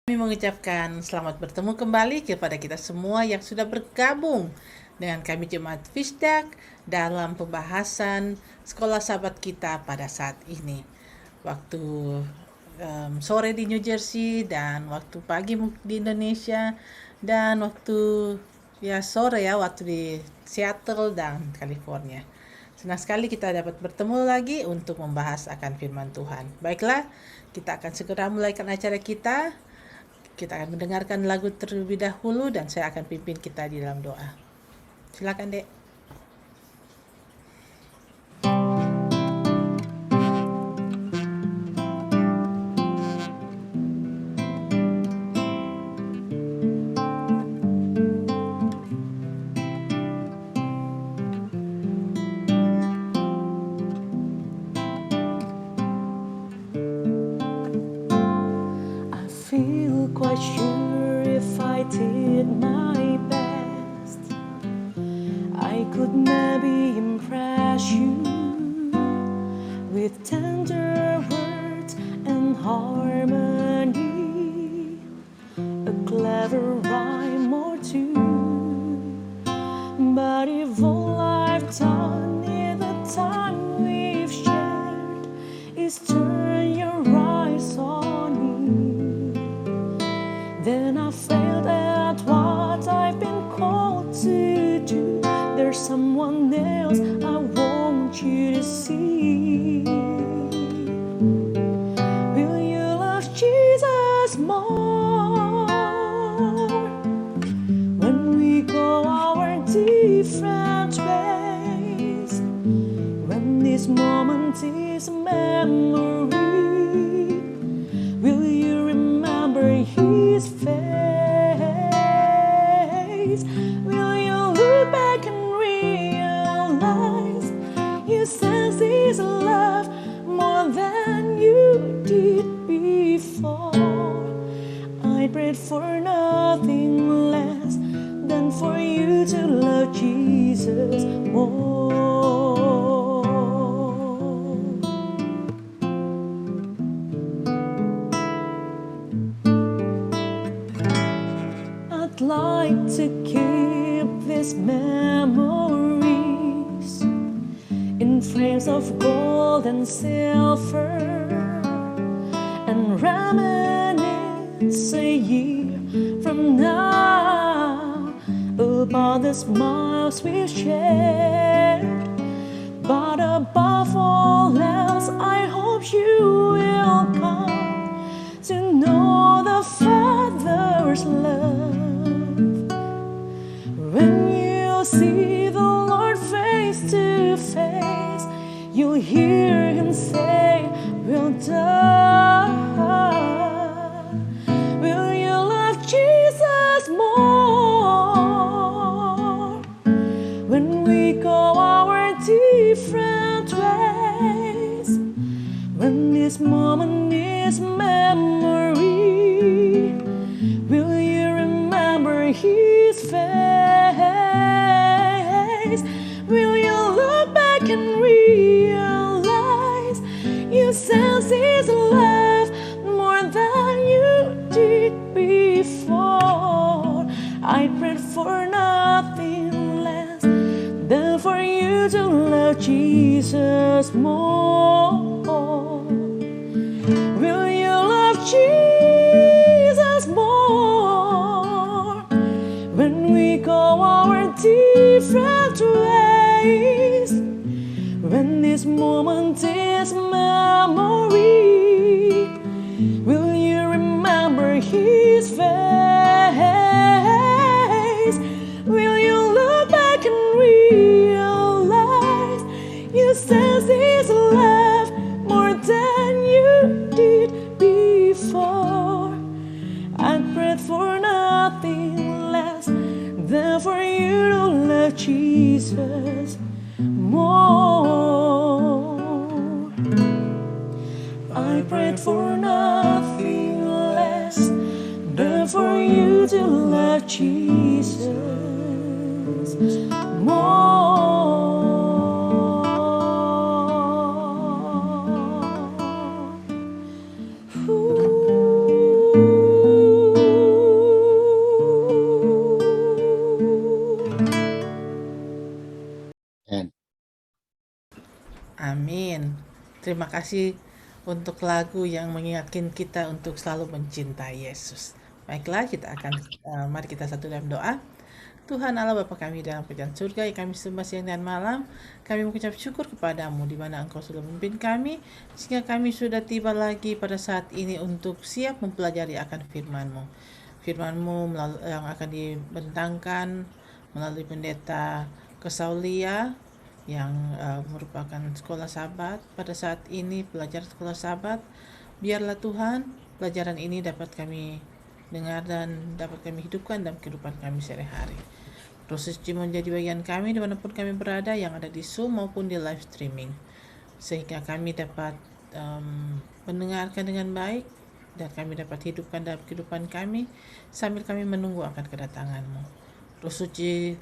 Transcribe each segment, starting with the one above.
Kami mengucapkan selamat bertemu kembali kepada kita semua yang sudah bergabung dengan kami Jemaat Fisdak dalam pembahasan Sekolah Sahabat Kita pada saat ini. Waktu sore di New Jersey dan waktu pagi di Indonesia dan waktu sore waktu di Seattle dan California. Senang sekali kita dapat bertemu lagi untuk membahas akan firman Tuhan. Baiklah, kita akan segera mulaikan acara kita. Kita akan mendengarkan lagu terlebih dahulu dan saya akan pimpin kita di dalam doa. Silakan, Dek. Quite sure if I did my best, I could maybe impress you with tender words and harmony, a clever rhyme or two. But if all I've done in the time we've shared is turn your eyes on me, then I failed at what I've been called to do. There's someone else I want you to see. Will you love Jesus more when we go our different ways? When this moment is a memory, will you remember His face? Will you look back and realize you sense His love more than you did before? I prayed for nothing less than for you to love Jesus more. I'd like to keep these memories in frames of gold and silver, and reminisce a year from now about the smiles we've shared. But above all else, I hope you will come to know the Father's love. When you see the Lord face to face, you'll hear Him say, well done. Will you love Jesus more when we go our different ways? When this moment is memory, will you remember His face? Will you look back and realize you sense His love more than you did before? I prayed for nothing less than for you to love Jesus more. Will you love Jesus more when we go our different ways? When this moment is memory, will you remember His face? Will you look back and realize you sense His love more than you did before? I prayed for nothing less than for you to love Jesus more. I prayed for nothing less than for you to love Jesus more. Ooh. Amin. Terima kasih untuk lagu yang mengingatkan kita untuk selalu mencintai Yesus. Baiklah, mari kita satu dalam doa. Tuhan Allah Bapa kami dalam kerajaan surga yang kami sembah siang dan malam, kami mengucap syukur kepadamu di mana Engkau sudah memimpin kami, sehingga kami sudah tiba lagi pada saat ini untuk siap mempelajari akan firman-Mu. Firman-Mu yang akan dibentangkan melalui pendeta Kesaulia yang merupakan sekolah sahabat pada saat ini, pelajar sekolah sahabat. Biarlah Tuhan pelajaran ini dapat kami dengar dan dapat kami hidupkan dalam kehidupan kami sehari-hari. Roh Suci menjadi bagian kami dimanapun kami berada, yang ada di Zoom maupun di live streaming, sehingga kami dapat mendengarkan dengan baik dan kami dapat hidupkan dalam kehidupan kami sambil kami menunggu akan kedatangan-Mu. Roh Suci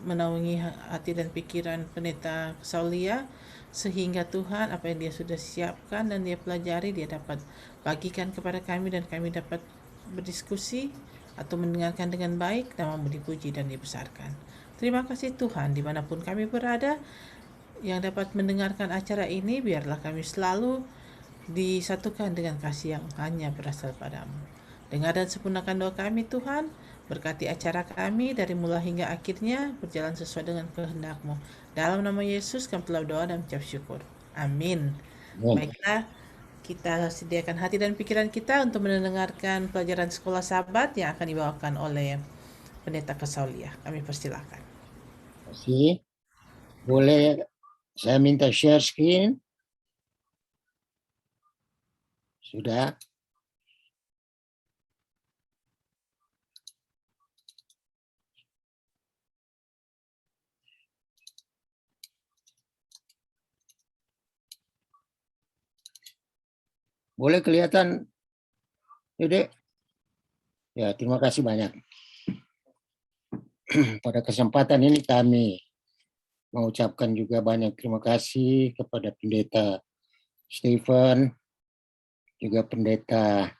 menaungi hati dan pikiran pendeta Saulia, sehingga Tuhan apa yang dia sudah siapkan dan dia pelajari, dia dapat bagikan kepada kami dan kami dapat berdiskusi atau mendengarkan dengan baik, namamu dipuji dan dibesarkan. Terima kasih Tuhan, dimanapun kami berada yang dapat mendengarkan acara ini, biarlah kami selalu disatukan dengan kasih yang hanya berasal padamu. Dengar dan sempurnakan doa kami Tuhan, berkati acara kami dari mulai hingga akhirnya berjalan sesuai dengan kehendak-Mu. Dalam nama Yesus kami telah berdoa dan mengucap syukur. Amin. Baiklah, kita sediakan hati dan pikiran kita untuk mendengarkan pelajaran sekolah sahabat yang akan dibawakan oleh pendeta Kesaulia. Kami persilakan. Terima kasih. Boleh saya minta share screen? Sudah. Boleh kelihatan, Dede? Ya, terima kasih banyak. Pada kesempatan ini kami mengucapkan juga banyak terima kasih kepada pendeta Stephen, juga pendeta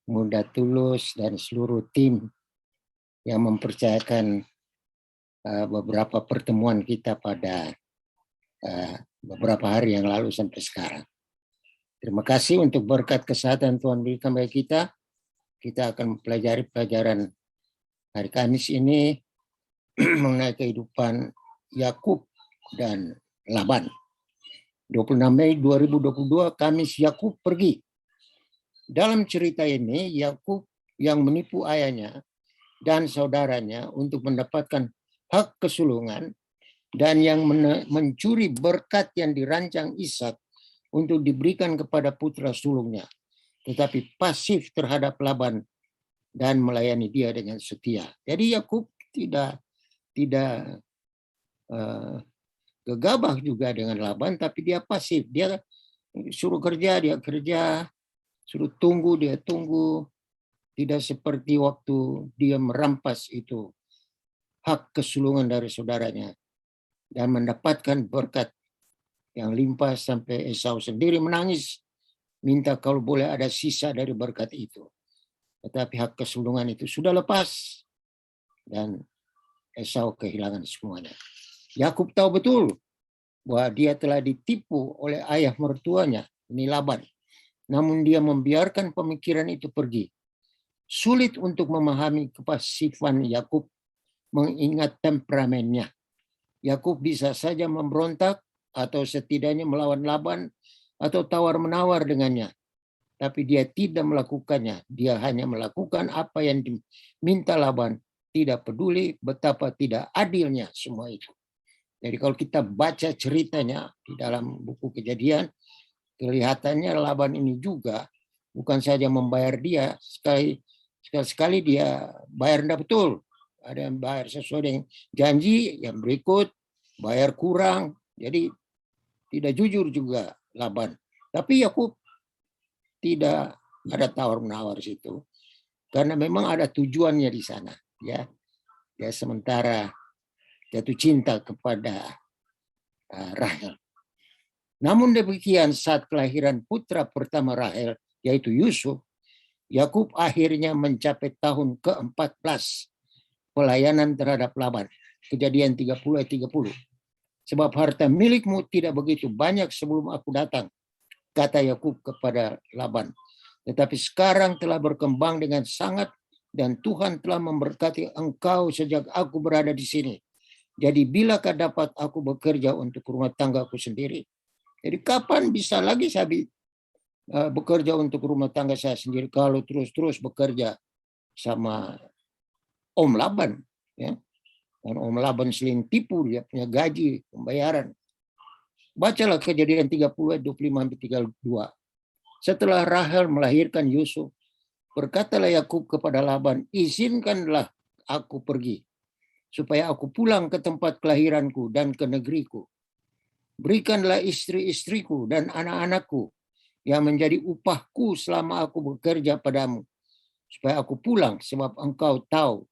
Muda Tulus dan seluruh tim yang mempercayakan beberapa pertemuan kita pada beberapa hari yang lalu sampai sekarang. Terima kasih untuk berkat kesehatan Tuhan berikan bagi kita. Kita akan mempelajari pelajaran hari Kamis ini mengenai kehidupan Yakub dan Laban. 26 Mei 2022, Kamis Yakub pergi. Dalam cerita ini, Yakub yang menipu ayahnya dan saudaranya untuk mendapatkan hak kesulungan dan yang mencuri berkat yang dirancang Ishak untuk diberikan kepada putra sulungnya, tetapi pasif terhadap Laban dan melayani dia dengan setia. Jadi Yakub tidak gegabah juga dengan Laban, tapi dia pasif. Dia suruh kerja, dia kerja, suruh tunggu, dia tunggu. Tidak seperti waktu dia merampas itu hak kesulungan dari saudaranya dan mendapatkan berkat yang limpah sampai Esau sendiri menangis, minta kalau boleh ada sisa dari berkat itu. Tetapi hak kesulungan itu sudah lepas dan Esau kehilangan semuanya. Yakub tahu betul bahwa dia telah ditipu oleh ayah mertuanya, ini Laban. Namun dia membiarkan pemikiran itu pergi. Sulit untuk memahami kepasifan Yakub mengingat temperamennya. Yakub bisa saja memberontak atau setidaknya melawan Laban atau tawar-menawar dengannya. Tapi dia tidak melakukannya. Dia hanya melakukan apa yang diminta Laban. Tidak peduli betapa tidak adilnya semua itu. Jadi kalau kita baca ceritanya di dalam buku Kejadian, kelihatannya Laban ini juga bukan saja membayar dia, sekali dia bayar tidak betul. Ada yang bayar sesuai dengan janji, yang berikut bayar kurang. Jadi tidak jujur juga Laban. Tapi Yakub tidak ada tawar-menawar situ. Karena memang ada tujuannya di sana. Ya, sementara jatuh cinta kepada Rahel. Namun demikian saat kelahiran putra pertama Rahel, yaitu Yusuf, Yakub akhirnya mencapai tahun ke-14 pelayanan terhadap Laban. Kejadian 30 ayat 30. sebab harta milikmu tidak begitu banyak sebelum aku datang, kata Yakub kepada Laban. Tetapi sekarang telah berkembang dengan sangat dan Tuhan telah memberkati engkau sejak aku berada di sini. Jadi bilakah dapat aku bekerja untuk rumah tanggaku sendiri? Jadi kapan bisa lagi saya bekerja untuk rumah tangga saya sendiri kalau terus-terus bekerja sama Om Laban, ya? Dan Om Laban sering tipu dia punya gaji pembayaran. Bacalah Kejadian 30 ayat 25-32. Setelah Rahel melahirkan Yusuf, berkatalah Yakub kepada Laban, izinkanlah aku pergi, supaya aku pulang ke tempat kelahiranku dan ke negeriku. Berikanlah istri-istriku dan anak-anakku yang menjadi upahku selama aku bekerja padamu, supaya aku pulang, sebab engkau tahu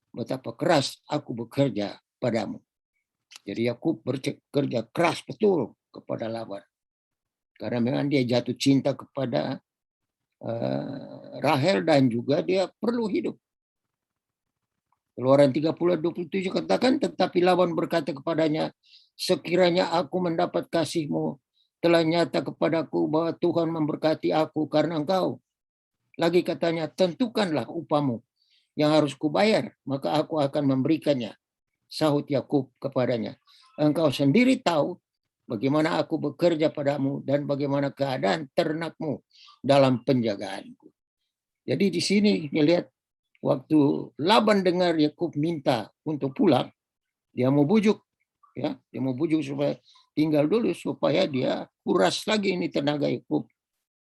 betapa keras aku bekerja padamu. Jadi Yakub bekerja keras betul kepada Laban. Karena memang dia jatuh cinta kepada Rahel dan juga dia perlu hidup. Keluaran 30:27 katakan, tetapi Laban berkata kepadanya, sekiranya aku mendapat kasih-Mu, telah nyata kepadaku bahwa Tuhan memberkati aku karena engkau. Lagi katanya, tentukanlah upahmu yang harus kubayar, maka aku akan memberikannya. Sahut Yakub kepadanya, engkau sendiri tahu bagaimana aku bekerja padamu dan bagaimana keadaan ternakmu dalam penjagaanku. Jadi di sini melihat waktu Laban dengar Yakub minta untuk pulang, dia mau bujuk, ya, dia mau bujuk supaya tinggal dulu supaya dia kuras lagi ini tenaga Yakub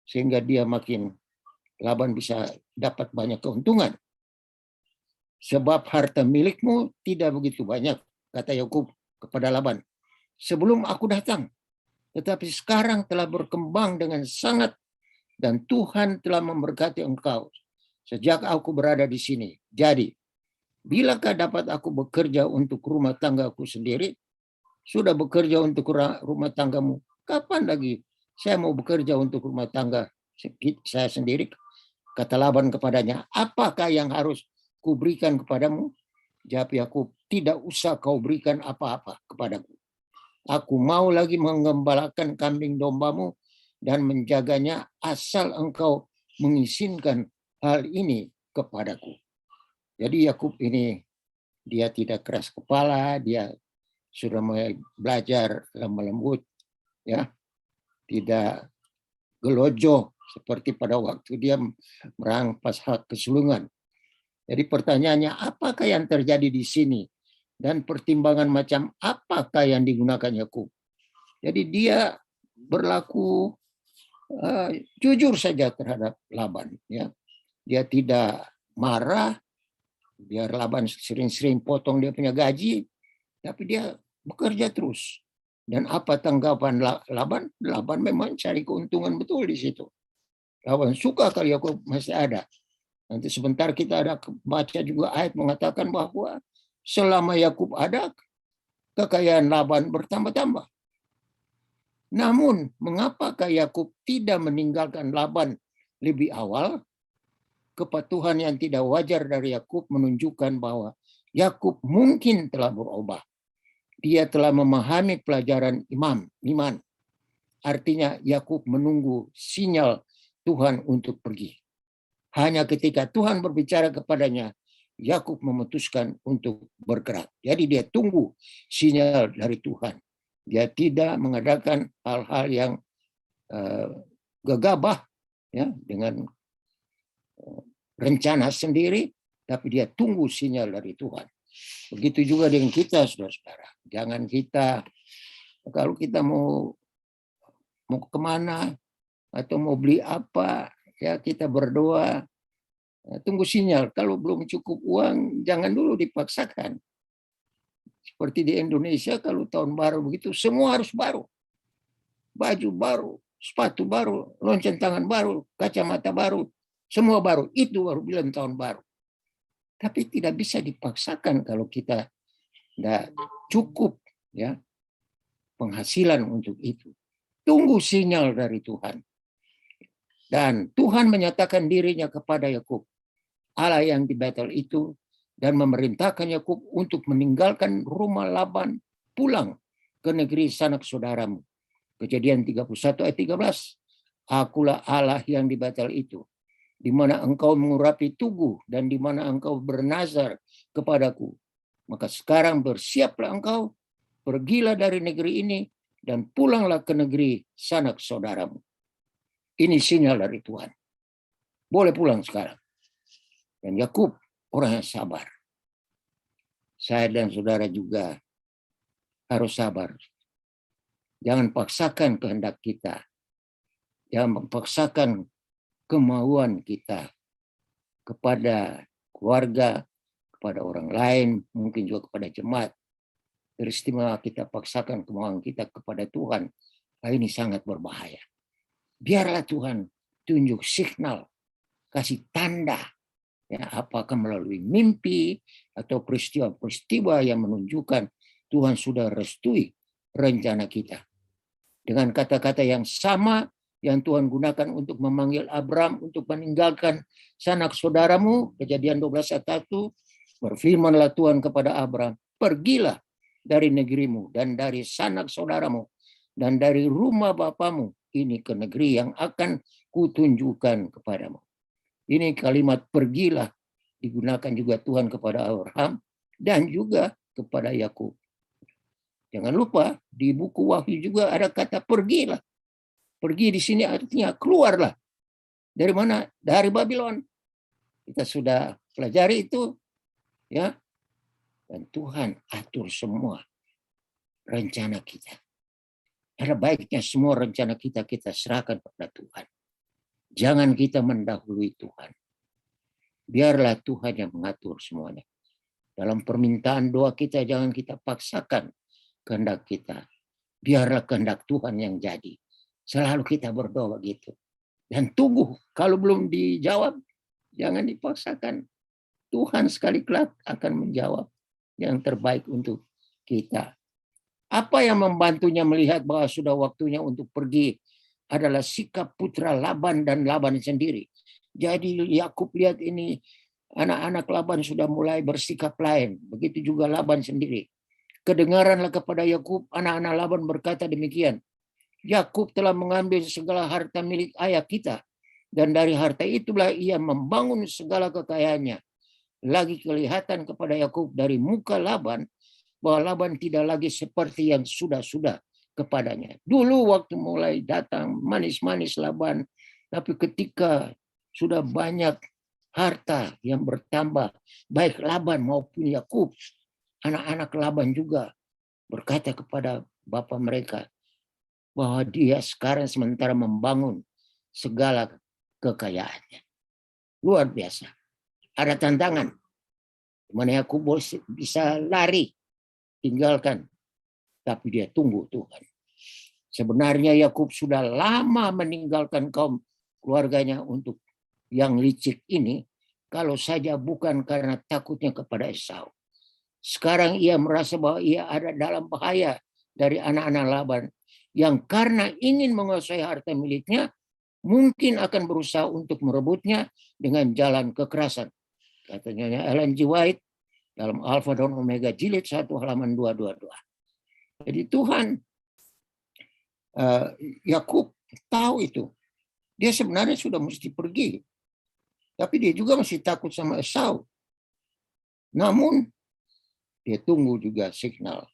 sehingga dia makin Laban bisa dapat banyak keuntungan. Sebab harta milikmu tidak begitu banyak, kata Yakub kepada Laban, sebelum aku datang. Tetapi sekarang telah berkembang dengan sangat dan Tuhan telah memberkati engkau sejak aku berada di sini. Jadi, bilakah dapat aku bekerja untuk rumah tanggaku sendiri? Sudah bekerja untuk rumah tanggamu, kapan lagi saya mau bekerja untuk rumah tangga saya sendiri? Kata Laban kepadanya, apakah yang harus kuberikan kepadamu? Jawab Yakub, tidak usah kau berikan apa-apa kepadaku. Aku mau lagi menggembalakan kambing dombamu dan menjaganya asal engkau mengizinkan hal ini kepadaku. Jadi Yakub ini dia tidak keras kepala, dia sudah mulai belajar lemah lembut, ya, tidak gelojoh seperti pada waktu dia merampas hak kesulungan. Jadi pertanyaannya, apakah yang terjadi di sini? Dan pertimbangan macam apakah yang digunakan Yakub? Jadi dia berlaku jujur saja terhadap Laban. Ya. Dia tidak marah, biar Laban sering-sering potong dia punya gaji, tapi dia bekerja terus. Dan apa tanggapan Laban? Laban memang cari keuntungan betul di situ. Laban suka kalau Yakub masih ada. Nanti sebentar kita ada baca juga ayat mengatakan bahwa selama Yakub ada, kekayaan Laban bertambah-tambah. Namun, mengapakah Yakub tidak meninggalkan Laban lebih awal? Kepatuhan yang tidak wajar dari Yakub menunjukkan bahwa Yakub mungkin telah berubah. Dia telah memahami pelajaran iman. Artinya Yakub menunggu sinyal Tuhan untuk pergi. Hanya ketika Tuhan berbicara kepadanya, Yakub memutuskan untuk bergerak. Jadi dia tunggu sinyal dari Tuhan. Dia tidak mengadakan hal-hal yang gegabah, ya, dengan rencana sendiri, tapi dia tunggu sinyal dari Tuhan. Begitu juga dengan kita, saudara-saudara. Jangan kita, kalau kita mau kemana atau mau beli apa, ya kita berdoa, tunggu sinyal. Kalau belum cukup uang, jangan dulu dipaksakan. Seperti di Indonesia, kalau tahun baru begitu, semua harus baru. Baju baru, sepatu baru, lonceng tangan baru, kacamata baru, semua baru. Itu baru bilang tahun baru. Tapi tidak bisa dipaksakan kalau kita tidak cukup, ya, penghasilan untuk itu. Tunggu sinyal dari Tuhan. Dan Tuhan menyatakan dirinya kepada Yakub, Allah yang di Betel itu, dan memerintahkan Yakub untuk meninggalkan rumah Laban, pulang ke negeri sanak saudaramu. Kejadian 31 ayat 13. Akulah Allah yang di Betel itu, di mana engkau mengurapi tugu dan di mana engkau bernazar kepadaku. Maka sekarang bersiaplah engkau, pergilah dari negeri ini dan pulanglah ke negeri sanak saudaramu. Ini sinyal dari Tuhan. Boleh pulang sekarang. Dan Yakub orang yang sabar. Saya dan saudara juga harus sabar. Jangan paksakan kehendak kita. Jangan paksakan kemauan kita kepada keluarga, kepada orang lain, mungkin juga kepada jemaat. Beristimewa kita paksakan kemauan kita kepada Tuhan. Nah, ini sangat berbahaya. Biarlah Tuhan tunjuk signal, kasih tanda, ya, apakah melalui mimpi atau peristiwa-peristiwa yang menunjukkan Tuhan sudah restui rencana kita. Dengan kata-kata yang sama yang Tuhan gunakan untuk memanggil Abram untuk meninggalkan sanak saudaramu, Kejadian 12 ayat 1, berfirmanlah Tuhan kepada Abram, pergilah dari negerimu dan dari sanak saudaramu dan dari rumah bapamu ini ke negeri yang akan kutunjukkan kepadamu. Ini kalimat pergilah digunakan juga Tuhan kepada Abraham dan juga kepada Yakub. Jangan lupa di buku Wahyu juga ada kata pergilah. Pergi di sini artinya keluarlah. Dari mana? Dari Babylon. Kita sudah pelajari itu, ya. Dan Tuhan atur semua rencana kita. Ada baiknya semua rencana kita serahkan pada Tuhan. Jangan kita mendahului Tuhan. Biarlah Tuhan yang mengatur semuanya. Dalam permintaan doa kita jangan kita paksakan kehendak kita. Biarlah kehendak Tuhan yang jadi. Selalu kita berdoa begitu. Dan tunggu, kalau belum dijawab, jangan dipaksakan. Tuhan sekali kelak akan menjawab yang terbaik untuk kita. Apa yang membantunya melihat bahwa sudah waktunya untuk pergi adalah sikap putra Laban dan Laban sendiri. Jadi Yakub lihat ini, anak-anak Laban sudah mulai bersikap lain. Begitu juga Laban sendiri. Kedengaranlah kepada Yakub, anak-anak Laban berkata demikian. Yakub telah mengambil segala harta milik ayah kita. Dan dari harta itulah ia membangun segala kekayaannya. Lagi kelihatan kepada Yakub dari muka Laban bahwa Laban tidak lagi seperti yang sudah-sudah kepadanya. Dulu waktu mulai datang manis-manis Laban, tapi ketika sudah banyak harta yang bertambah, baik Laban maupun Yakub, anak-anak Laban juga berkata kepada bapak mereka bahwa dia sekarang sementara membangun segala kekayaannya. Luar biasa. Ada tantangan. Mana Yakub bisa lari, tinggalkan. Tapi dia tunggu Tuhan. Sebenarnya Yakub sudah lama meninggalkan kaum keluarganya untuk yang licik ini, kalau saja bukan karena takutnya kepada Esau. Sekarang ia merasa bahwa ia ada dalam bahaya dari anak-anak Laban yang karena ingin menguasai harta miliknya, mungkin akan berusaha untuk merebutnya dengan jalan kekerasan. Katanya Ellen G. White dalam Alpha dan Omega jilid 1 halaman 222. Jadi Tuhan, Yakub tahu itu. Dia sebenarnya sudah mesti pergi. Tapi dia juga masih takut sama Esau. Namun, dia tunggu juga signal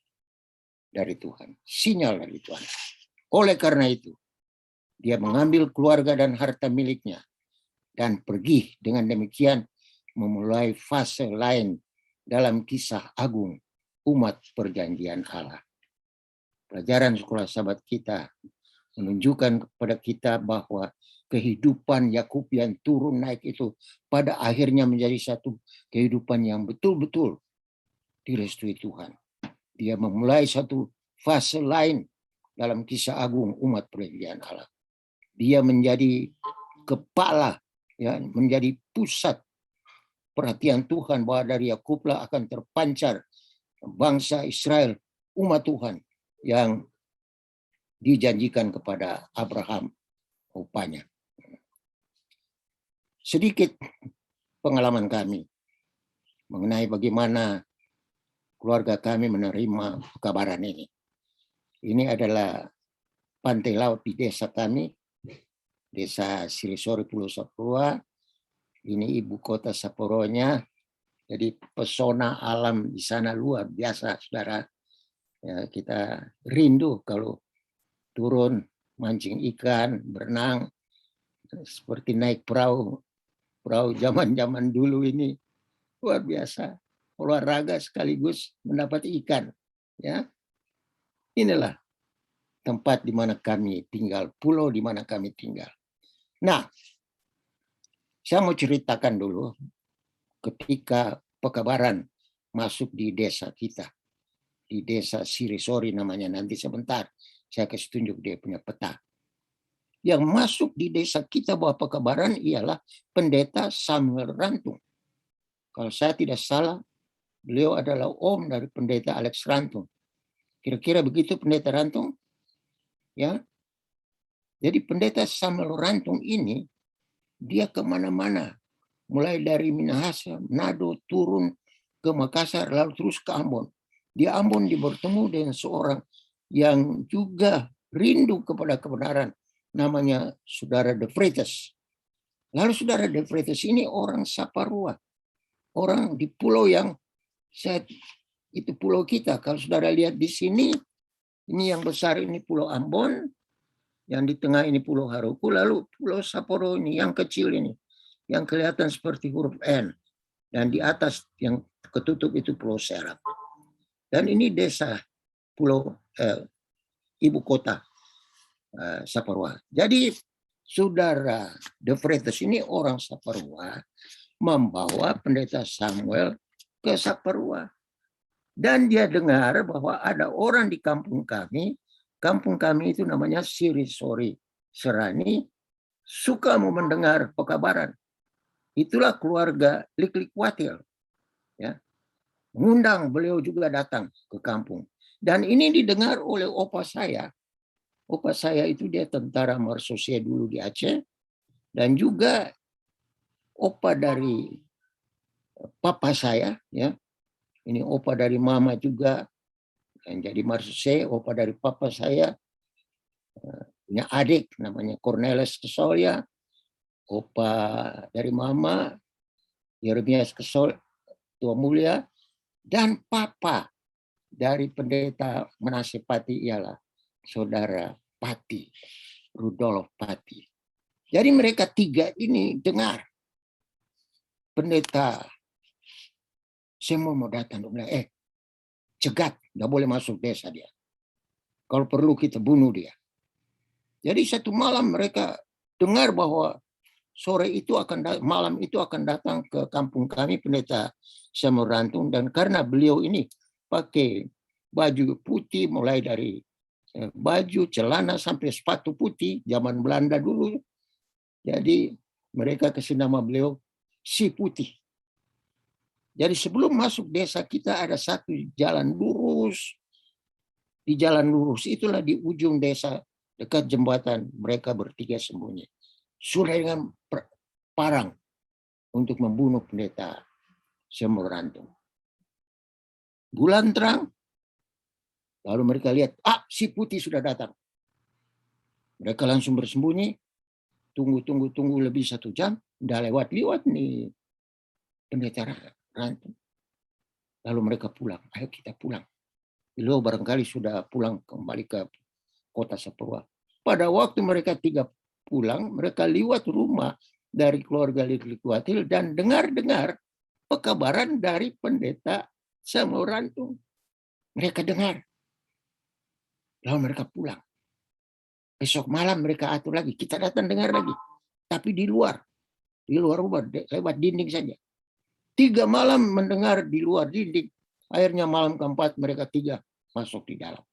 dari Tuhan. Sinyal dari Tuhan. Oleh karena itu, dia mengambil keluarga dan harta miliknya. Dan pergi dengan demikian memulai fase lain dalam kisah agung umat perjanjian Allah. Pelajaran sekolah sahabat kita menunjukkan kepada kita bahwa kehidupan Yakub yang turun naik itu pada akhirnya menjadi satu kehidupan yang betul-betul direstui Tuhan. Dia memulai satu fase lain dalam kisah agung umat perjanjian Allah. Dia menjadi kepala, ya, menjadi pusat perhatian Tuhan bahwa dari Yakublah akan terpancar bangsa Israel, umat Tuhan yang dijanjikan kepada Abraham rupanya. Sedikit pengalaman kami mengenai bagaimana keluarga kami menerima kabaran ini. Ini adalah pantai laut di desa kami, Desa Sirisori Pulau Saparua. Ini ibu kota Saparuanya. Jadi pesona alam di sana luar biasa, saudara. Ya, kita rindu kalau turun mancing ikan, berenang, seperti naik perahu zaman-zaman dulu ini. Luar biasa, olahraga sekaligus mendapat ikan. Ya, inilah tempat di mana kami tinggal, pulau di mana kami tinggal. Nah, saya mau ceritakan dulu ketika Pekabaran masuk di desa kita, di desa Sirisori namanya. Nanti sebentar saya kasih tunjuk dia punya peta. Yang masuk di desa kita bahwa Pekabaran ialah Pendeta Samuel Rantung. Kalau saya tidak salah, beliau adalah om dari Pendeta Alex Rantung. Kira-kira begitu Pendeta Rantung? Ya. Jadi Pendeta Samuel Rantung ini, dia kemana-mana. Mulai dari Minahasa, Manado, turun ke Makassar, lalu terus ke Ambon. Di Ambon dia bertemu dengan seorang yang juga rindu kepada kebenaran. Namanya Saudara De Freitas. Lalu Saudara De Freitas ini orang Saparua. Orang di pulau yang itu pulau kita. Kalau saudara lihat di sini, ini yang besar ini Pulau Ambon, yang di tengah ini Pulau Haruku, lalu Pulau Saparua ini yang kecil ini, yang kelihatan seperti huruf N, dan di atas yang ketutup itu Pulau Serak. Dan ini desa pulau ibu kota Saparua. Jadi Saudara De Freitas ini orang Saparua membawa Pendeta Samuel ke Saparua. Dan dia dengar bahwa ada orang di kampung kami itu namanya Sirisori Serani, suka mau mendengar Pekabaran. Itulah keluarga Liklikwatil. Ya. Mengundang beliau juga datang ke kampung. Dan ini didengar oleh opa saya. Opa saya itu dia tentara Marsosia dulu di Aceh. Dan juga opa dari papa saya. Ya. Ini opa dari mama juga. Yang jadi Marsosia, opa dari papa saya. Punya adik namanya Cornelis Kesolya. Opa dari mama, Yeremias Kesol, Tua Mulia, dan papa dari Pendeta Manase Pati ialah Saudara Pati, Rudolf Pati. Jadi mereka tiga ini dengar pendeta semua mau datang, bilang, cegat, nggak boleh masuk desa dia. Kalau perlu kita bunuh dia. Jadi satu malam mereka dengar bahwa malam itu akan datang ke kampung kami Pendeta Samuel Rantung, dan karena beliau ini pakai baju putih mulai dari baju, celana sampai sepatu putih zaman Belanda dulu. Jadi mereka kasih nama beliau Si Putih. Jadi sebelum masuk desa kita ada satu jalan lurus. Di jalan lurus itulah di ujung desa dekat jembatan mereka bertiga sembunyi. Sudah dengan parang untuk membunuh Pendeta Samuel Rantung. Bulan terang, lalu mereka lihat, Si Putih sudah datang. Mereka langsung bersembunyi, tunggu lebih 1 jam, udah lewat nih Pendeta Rantung. Lalu mereka pulang, ayo kita pulang. Beliau barangkali sudah pulang kembali ke kota Saparua. Pada waktu mereka tiga pulang, mereka liwat rumah dari keluarga Liklikwatil dan dengar Pekabaran dari Pendeta Samuel Rantung. Mereka dengar. Lalu mereka pulang. Besok malam mereka atur lagi. Kita datang dengar lagi. Tapi di luar rumah, lewat dinding saja. 3 malam mendengar di luar dinding. Akhirnya malam keempat mereka 3 masuk di dalam.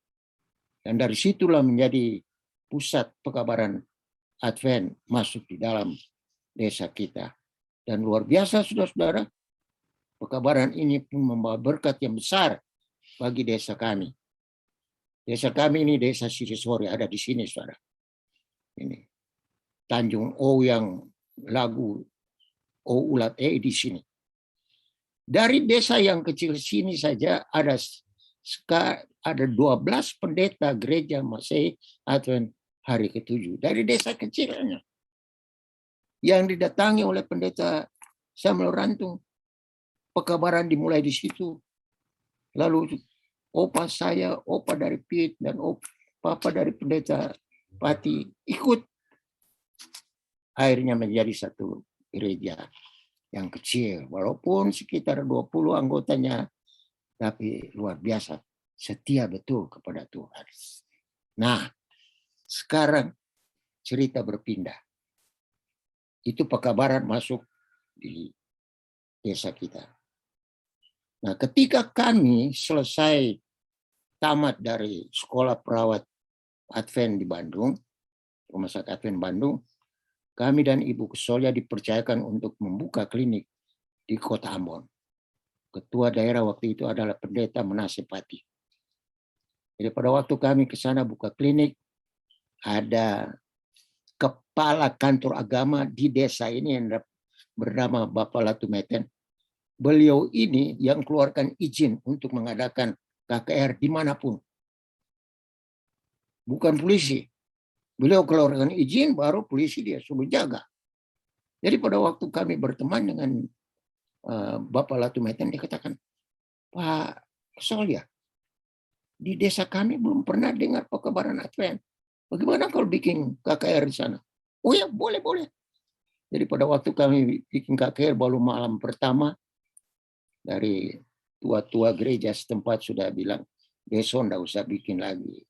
Dan dari situlah menjadi pusat Pekabaran Advent masuk di dalam desa kita. Dan luar biasa saudara-saudara, Pekabaran ini pun membawa berkat yang besar bagi desa kami. Desa kami ini desa Sirisori, ada di sini saudara. Ini Tanjung yang lagu Ulat di sini. Dari desa yang kecil sini saja ada Sekarang ada 12 pendeta gereja Masehi Advent hari ke-7 dari desa kecilnya yang didatangi oleh pendeta Samuel Rantung. Pekabaran dimulai di situ. Lalu opa saya, opa dari Pit, dan papa dari pendeta Pati ikut. Akhirnya menjadi satu gereja yang kecil. Walaupun sekitar 20 anggotanya, tapi luar biasa. Setia betul kepada Tuhan. Nah, sekarang cerita berpindah. Itu pekabaran masuk di desa kita. Nah, ketika kami selesai tamat dari sekolah perawat Advent di Bandung, Rumah Sakit Advent Bandung, kami dan Ibu Kesolya dipercayakan untuk membuka klinik di Kota Ambon. Ketua daerah waktu itu adalah Pendeta Manase Pati. Jadi pada waktu kami ke sana buka klinik, ada kepala kantor agama di desa ini yang bernama Bapak Latumeten. Beliau ini yang keluarkan izin untuk mengadakan KKR dimanapun. Bukan polisi. Beliau keluarkan izin, baru polisi dia suruh jaga. Jadi pada waktu kami berteman dengan Bapak Latumeten, dia katakan, Pak Solya, di desa kami belum pernah dengar pekabaran Advent. Bagaimana kalau bikin KKR di sana? Oh ya, boleh. Jadi pada waktu kami bikin KKR baru malam pertama, dari tua-tua gereja setempat sudah bilang, besok enggak usah bikin lagi.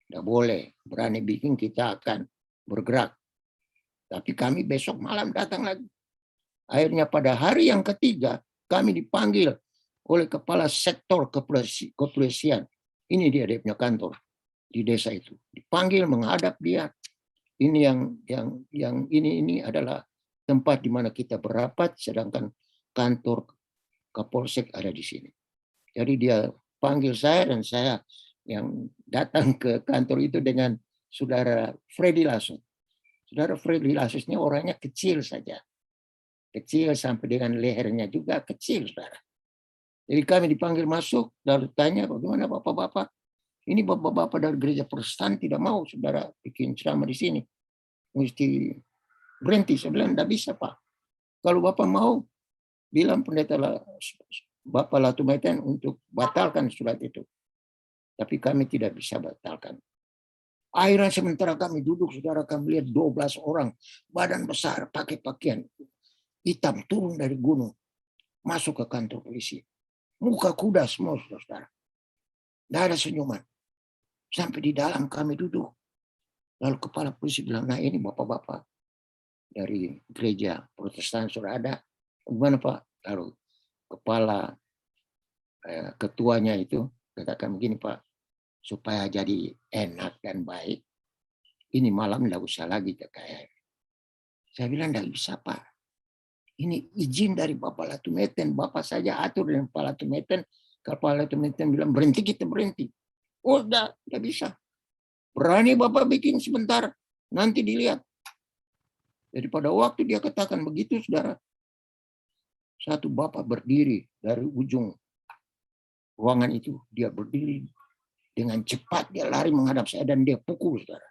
Enggak boleh, berani bikin kita akan bergerak. Tapi kami besok malam datang lagi. Akhirnya pada hari yang ketiga, kami dipanggil oleh kepala sektor kepolisian. Ini dia punya kantor di desa itu. Dipanggil menghadap dia. Ini yang ini adalah tempat di mana kita berapat, sedangkan kantor Kapolsek ada di sini. Jadi dia panggil saya dan saya yang datang ke kantor itu dengan saudara Freddy Lasus. Saudara Freddy Lasus ini orangnya kecil saja. Kecil sampai dengan lehernya juga kecil, saudara. Jadi kami dipanggil masuk, lalu tanya, bagaimana bapak-bapak? Ini bapak-bapak dari gereja Protestan tidak mau saudara bikin ceramah di sini. Mesti berhenti. Saya bilang, tidak bisa Pak. Kalau bapak mau, bilang pendeta Bapak Latumeten untuk batalkan surat itu. Tapi kami tidak bisa batalkan. Akhirnya sementara kami duduk, saudara, kami lihat 12 orang, badan besar, pakai pakaian hitam, turun dari gunung, masuk ke kantor polisi. Muka kuda semua, saudara. Tidak ada senyuman. Sampai di dalam kami duduk. Lalu kepala polisi bilang, nah ini bapak-bapak dari gereja Protestan sudah ada. Gimana Pak? Lalu kepala ketuanya itu katakan begini Pak, supaya jadi enak dan baik, ini malam tidak usah lagi KKR. Saya bilang tidak bisa Pak. Ini izin dari Bapak Latumeten. Bapak saja atur dengan Bapak Latumeten. Kalau Bapak Latumeten bilang berhenti, kita berhenti. Oh, tidak bisa. Berani Bapak bikin sebentar, nanti dilihat. Jadi pada waktu dia katakan begitu, saudara, satu Bapak berdiri dari ujung ruangan itu. Dia berdiri dengan cepat, dia lari menghadap saya dan dia pukul, saudara.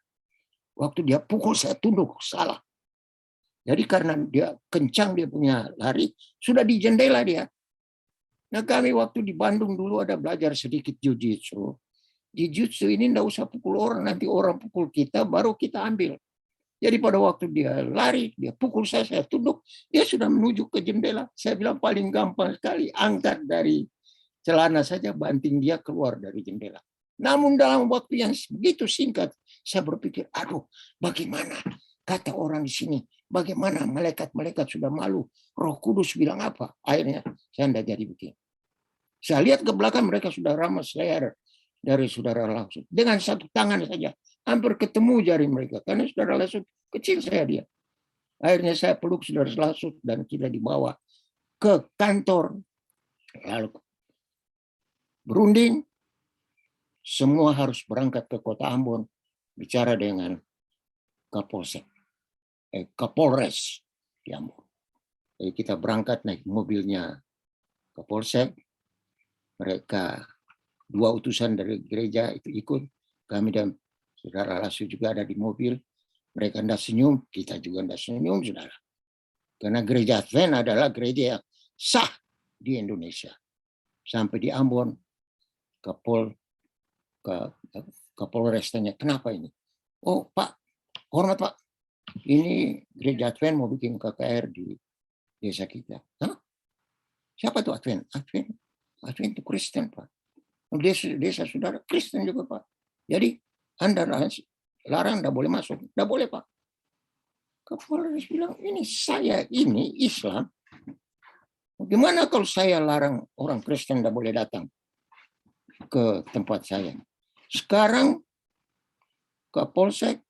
Waktu dia pukul, saya tunduk, salah. Jadi karena dia kencang dia punya lari, sudah di jendela dia. Nah kami waktu di Bandung dulu ada belajar sedikit jiu-jitsu. Jiu-jitsu ini enggak usah pukul orang, nanti orang pukul kita, baru kita ambil. Jadi pada waktu dia lari, dia pukul saya tunduk, dia sudah menuju ke jendela. Saya bilang paling gampang sekali, angkat dari celana saja, banting dia keluar dari jendela. Namun dalam waktu yang begitu singkat, saya berpikir, aduh bagaimana kata orang di sini, bagaimana malaikat-malaikat sudah malu, Roh Kudus bilang apa? Akhirnya saya tidak jadi begini. Saya lihat ke belakang mereka sudah ramas leher dari saudara Langsung. Dengan satu tangan saja, hampir ketemu jari mereka. Karena saudara Langsung kecil saya dia. Akhirnya saya peluk saudara Langsung dan kita dibawa ke kantor. Lalu berunding, semua harus berangkat ke Kota Ambon, bicara dengan Kapolres di Ambon. Jadi kita berangkat naik mobilnya Kapolsek, mereka 2 utusan dari gereja itu ikut. Kami dan saudara Lasu juga ada di mobil. Mereka hendak senyum, kita juga hendak senyum, saudara. Karena gereja Advent adalah gereja yang sah di Indonesia. Sampai di Ambon, Kapolres tanya, kenapa ini? Oh Pak, hormat Pak, ini gereja Advent mau bikin KKR di desa kita. Hah? Siapa tuh Advent? Advent itu Kristen Pak. Desa saudara Kristen juga Pak. Jadi Anda larang, tidak boleh masuk. Tidak boleh Pak. Kapolres bilang, ini saya ini Islam. Gimana kalau saya larang orang Kristen tidak boleh datang ke tempat saya? Sekarang Kapolsek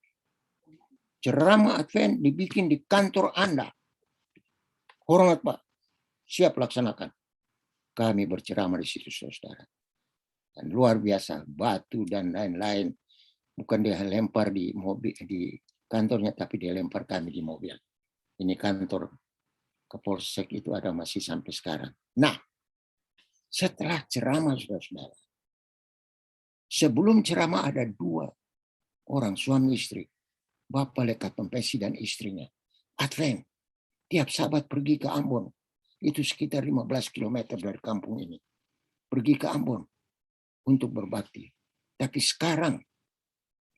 ceramah Advent dibikin di kantor Anda. Hormat Pak, siap laksanakan. Kami berceramah di situ saudara. Dan luar biasa, batu dan lain-lain. Bukan dia lempar di mobil di kantornya, tapi dia lempar kami di mobil. Ini kantor Kapolsek itu ada masih sampai sekarang. Nah, setelah ceramah saudara-saudara, sebelum ceramah ada 2 orang suami istri, bapak lekat pempesi dan istrinya. Advent, tiap Sabat pergi ke Ambon, itu sekitar 15 km dari kampung ini. Pergi ke Ambon untuk berbakti. Tapi sekarang,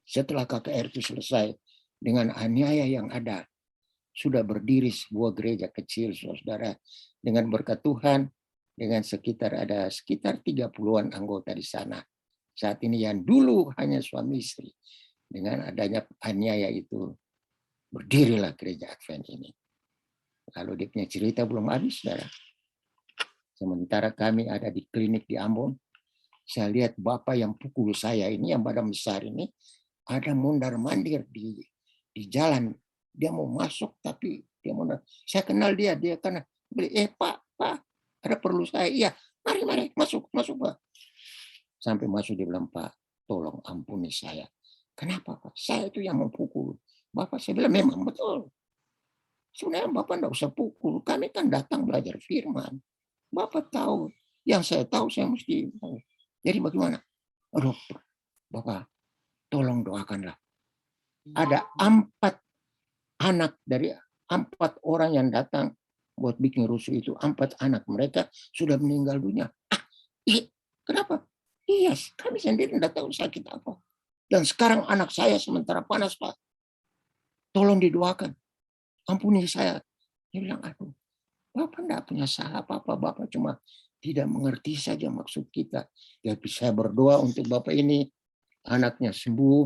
setelah KKR itu selesai, dengan aniaya yang ada, sudah berdiri sebuah gereja kecil, saudara, dengan berkat Tuhan, dengan sekitar 30-an anggota di sana. Saat ini yang dulu hanya suami istri, dengan adanya aniaya itu, berdirilah gereja Advent ini. Kalau dia punya cerita belum habis, saudara. Sementara kami ada di klinik di Ambon, saya lihat bapak yang pukul saya ini, yang badan besar ini, ada mondar-mandir di jalan. Dia mau masuk, tapi dia mondar. Saya kenal dia karena Pak, ada perlu saya. Iya, mari, masuk Pak. Sampai masuk dia bilang, Pak, tolong ampuni saya. Kenapa Pak? Saya itu yang mau pukul. Bapak, saya bilang memang betul. Sebenarnya Bapak enggak usah pukul. Kami kan datang belajar firman. Bapak tahu. Yang saya tahu saya mesti. Jadi bagaimana? Aduh, Bapak, tolong doakanlah. Ada 4 anak dari 4 orang yang datang buat bikin rusuh itu. 4 anak mereka sudah meninggal dunia. Kenapa? Iya, kami sendiri tidak tahu sakit apa. Dan sekarang anak saya sementara panas, Pak. Tolong didoakan. Ampuni saya. Dia bilang, aduh, Bapak tidak punya salah apa-apa. Bapak cuma tidak mengerti saja maksud kita. Jadi saya berdoa untuk Bapak ini. Anaknya sembuh.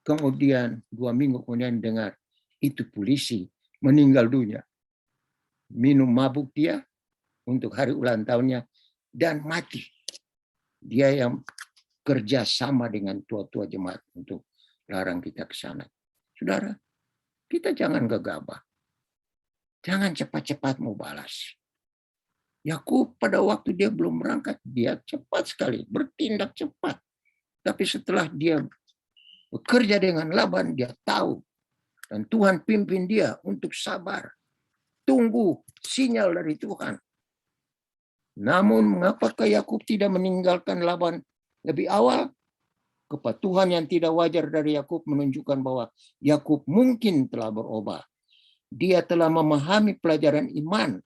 Kemudian 2 minggu kemudian dengar. Itu polisi meninggal dunia. Minum mabuk dia untuk hari ulang tahunnya. Dan mati. Dia yang kerja sama dengan tua-tua jemaat untuk larang kita ke sana. Saudara, kita jangan gegabah. Jangan cepat-cepat mau balas. Yakub pada waktu dia belum berangkat, dia cepat sekali, bertindak cepat. Tapi setelah dia bekerja dengan Laban, dia tahu. Dan Tuhan pimpin dia untuk sabar. Tunggu sinyal dari Tuhan. Namun mengapakah Yakub tidak meninggalkan Laban lebih awal? Kepatuhan yang tidak wajar dari Yakub menunjukkan bahwa Yakub mungkin telah berubah. Dia telah memahami pelajaran iman.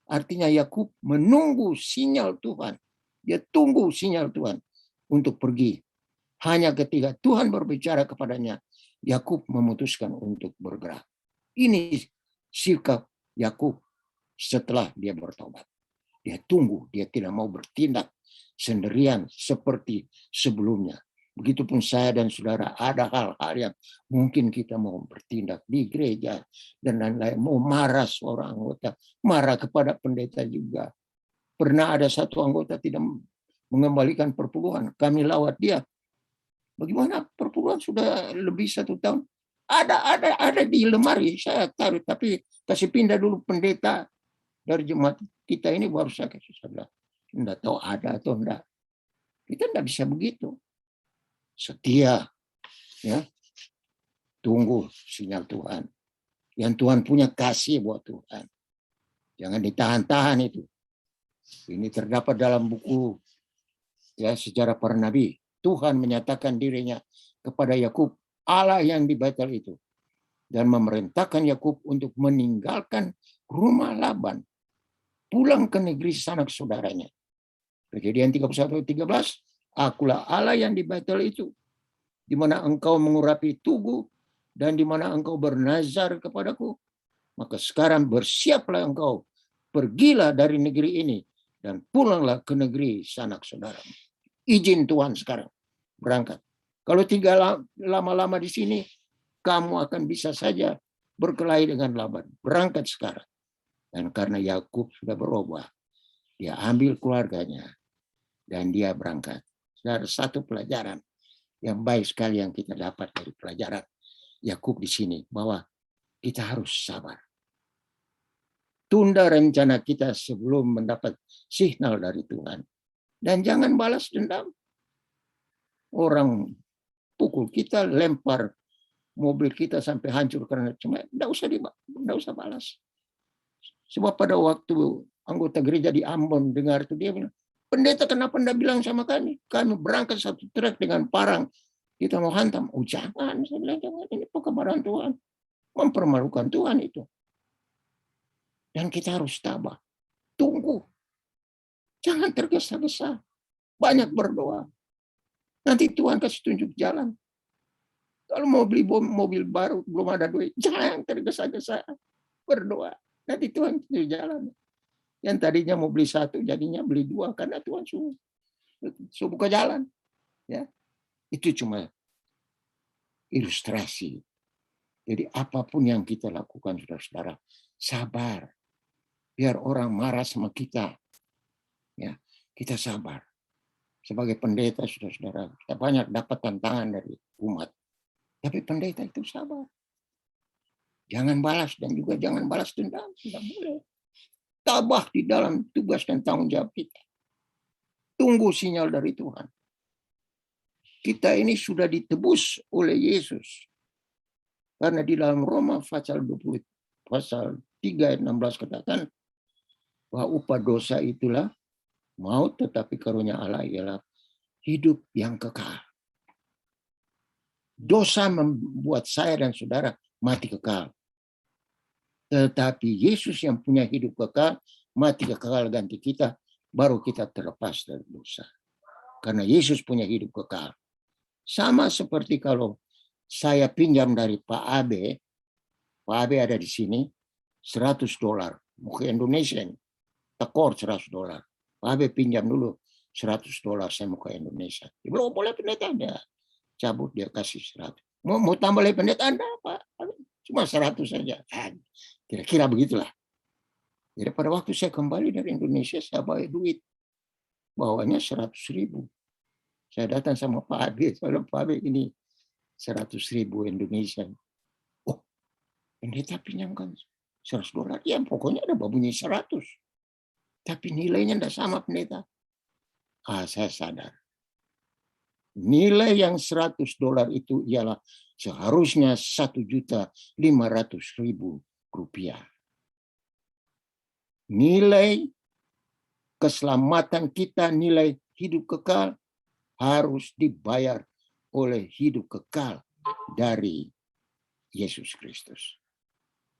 Artinya Yakub menunggu sinyal Tuhan. Dia tunggu sinyal Tuhan untuk pergi. Hanya ketika Tuhan berbicara kepadanya, Yakub memutuskan untuk bergerak. Ini sikap Yakub setelah dia bertobat. Dia tunggu, dia tidak mau bertindak sendirian seperti sebelumnya. Begitupun saya dan saudara, ada hal-hal yang mungkin kita mau bertindak di gereja dan lain-lain, mau marah seorang anggota, marah kepada pendeta juga. Pernah ada satu anggota tidak mengembalikan perpuluhan, kami lawat dia. Bagaimana perpuluhan sudah lebih 1 tahun? Ada di lemari, saya taruh, tapi kasih pindah dulu pendeta dari jemaat kita ini baru saya kasih saudara. Enggak tahu ada atau enggak. Kita enggak bisa begitu. Setia, ya, tunggu sinyal Tuhan. Yang Tuhan punya kasih buat Tuhan. Jangan ditahan-tahan itu. Ini terdapat dalam buku Ya, sejarah para nabi. Tuhan menyatakan dirinya kepada Yakub, Allah yang di Betel itu, dan memerintahkan Yakub untuk meninggalkan rumah Laban, pulang ke negeri sanak saudaranya. Kejadian 31:13, akulah Allah yang di Betel itu, di mana engkau mengurapi tugu dan di mana engkau bernazar kepadaku. Maka sekarang bersiaplah engkau, pergilah dari negeri ini dan pulanglah ke negeri sanak saudaramu. Izin Tuhan sekarang berangkat. Kalau tinggal lama-lama di sini, kamu akan bisa saja berkelahi dengan Laban. Berangkat sekarang. Dan karena Yakub sudah berubah, dia ambil keluarganya dan dia berangkat. Ada satu pelajaran yang baik sekali yang kita dapat dari pelajaran Yakub di sini, bahwa kita harus sabar. Tunda rencana kita sebelum mendapat signal dari Tuhan. Dan jangan balas dendam. Orang pukul kita, lempar mobil kita sampai hancur karena cuma enggak usah balas. Sebab pada waktu anggota gereja di Ambon dengar itu, dia bilang, pendeta kenapa enggak bilang sama kami? Kami berangkat satu truk dengan parang, kita mau hantam. Oh jangan, saya bilang jangan, ini kebenaran Tuhan. Mempermalukan Tuhan itu. Dan kita harus tabah. Tunggu. Jangan tergesa-gesa. Banyak berdoa. Nanti Tuhan kasih tunjuk jalan. Kalau mau beli mobil baru, belum ada duit, jangan tergesa-gesa. Berdoa. Nanti Tuhan tunjuk jalan. Yang tadinya mau beli satu, jadinya beli dua. Karena Tuhan suruh buka jalan. Ya, itu cuma ilustrasi. Jadi apapun yang kita lakukan, saudara-saudara, sabar. Biar orang marah sama kita. Ya, kita sabar. Sebagai pendeta, saudara-saudara, kita banyak dapat tantangan dari umat. Tapi pendeta itu sabar. Jangan balas dan juga jangan balas dendam. Tidak boleh. Tabah di dalam tugas dan tanggung jawab kita. Tunggu sinyal dari Tuhan. Kita ini sudah ditebus oleh Yesus. Karena di dalam Roma pasal 3 ayat 16 katakan bahwa upah dosa itulah maut, tetapi karunia Allah ialah hidup yang kekal. Dosa membuat saya dan saudara mati kekal. Tetapi Yesus yang punya hidup kekal, mati kekal ganti kita, baru kita terlepas dari dosa. Karena Yesus punya hidup kekal. Sama seperti kalau saya pinjam dari Pak Abe ada di sini, $100. Mau ke Indonesia, tekor $100. Pak Abe pinjam dulu $100, saya mau ke Indonesia. Dia bilang, boleh pendeta, dia cabut, dia kasih 100. Mau tambah lagi pendeta, Anda Pak, cuma 100 saja. Kira-kira begitulah. Jadi pada waktu saya kembali dari Indonesia, saya bawa duit. Bawanya 100.000. Saya datang sama Pak Abe, kalau Pak Abe ini 100.000 Indonesia. Oh, pendeta pinjamkan $100. Ya pokoknya ada bunyi 100. Tapi nilainya tidak sama pendeta. Saya sadar. Nilai yang $100 itu ialah seharusnya $1.500.000. Nilai keselamatan kita, nilai hidup kekal harus dibayar oleh hidup kekal dari Yesus Kristus.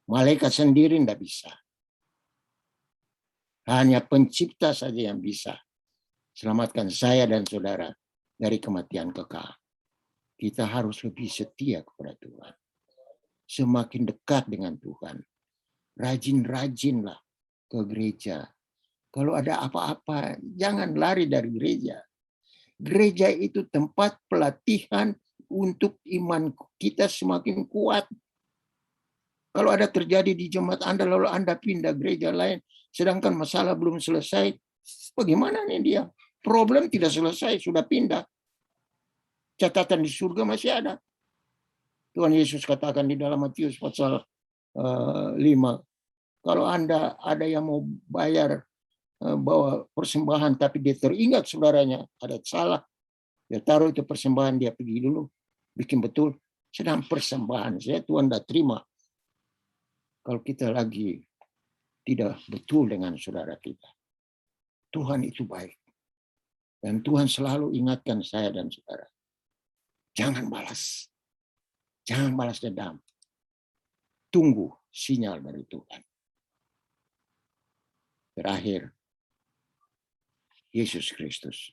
Malaikat sendiri tidak bisa. Hanya pencipta saja yang bisa selamatkan saya dan saudara dari kematian kekal. Kita harus lebih setia kepada Tuhan. Semakin dekat dengan Tuhan. Rajin-rajinlah ke gereja. Kalau ada apa-apa, jangan lari dari gereja. Gereja itu tempat pelatihan untuk iman kita semakin kuat. Kalau ada terjadi di jemaat Anda, lalu Anda pindah gereja lain, sedangkan masalah belum selesai, bagaimana nih dia? Problem tidak selesai, sudah pindah. Catatan di surga masih ada. Tuhan Yesus katakan di dalam Matius pasal 5, kalau Anda ada yang mau bayar bawa persembahan, tapi dia teringat saudaranya ada salah, dia taruh itu persembahan, dia pergi dulu, bikin betul, sedang persembahan saya Tuhan tidak terima. Kalau kita lagi tidak betul dengan saudara kita. Tuhan itu baik. Dan Tuhan selalu ingatkan saya dan saudara, jangan balas. Jangan balas dendam. Tunggu sinyal dari Tuhan. Terakhir, Yesus Kristus.